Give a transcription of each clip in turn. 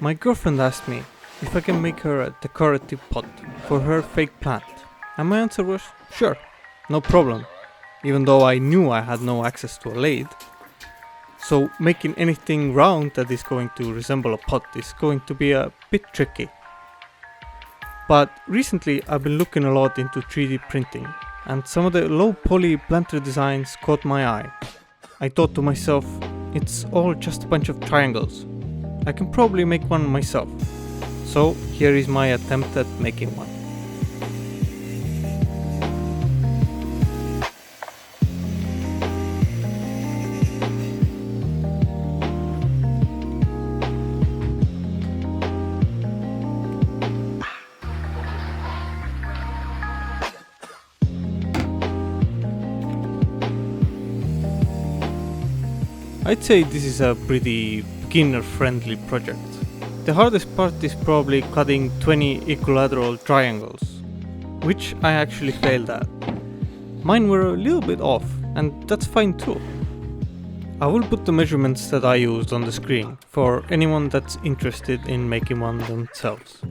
My girlfriend asked me if I can make her a decorative pot for her fake plant, and my answer was sure, no problem, even though I knew I had no access to a lathe. So making anything round that is going to resemble a pot is going to be a bit tricky. But recently I've been looking a lot into 3D printing, and some of the low poly planter designs caught my eye. I thought to myself, it's all just a bunch of triangles. I can probably make one myself. So here is my attempt at making one. I'd say this is a pretty beginner-friendly project. The hardest part is probably cutting 20 equilateral triangles, which I actually failed at. Mine were a little bit off, and that's fine too. I will put the measurements that I used on the screen for anyone that's interested in making one themselves.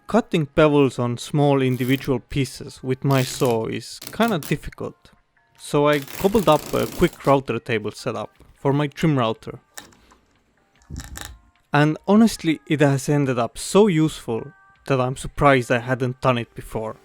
Cutting pebbles on small individual pieces with my saw is kinda difficult, so I cobbled up a quick router table setup for my trim router. And honestly, it has ended up so useful that I'm surprised I hadn't done it before.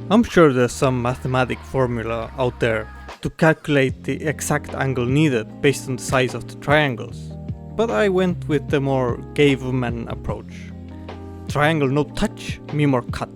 I'm sure there's some mathematic formula out there to calculate the exact angle needed based on the size of the triangles, but I went with the more caveman approach. Triangle no touch, me more cut.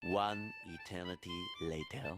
One eternity later.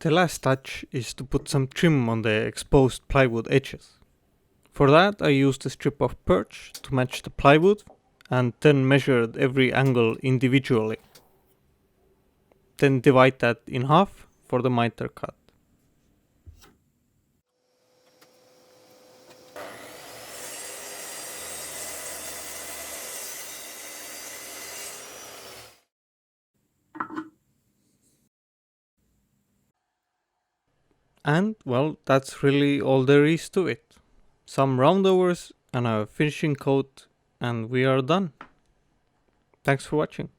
The last touch is to put some trim on the exposed plywood edges. For that I used a strip of birch to match the plywood and then measured every angle individually. Then divide that in half for the miter cut. And well, that's really all there is to it. Some roundovers and a finishing coat and we are done. Thanks for watching.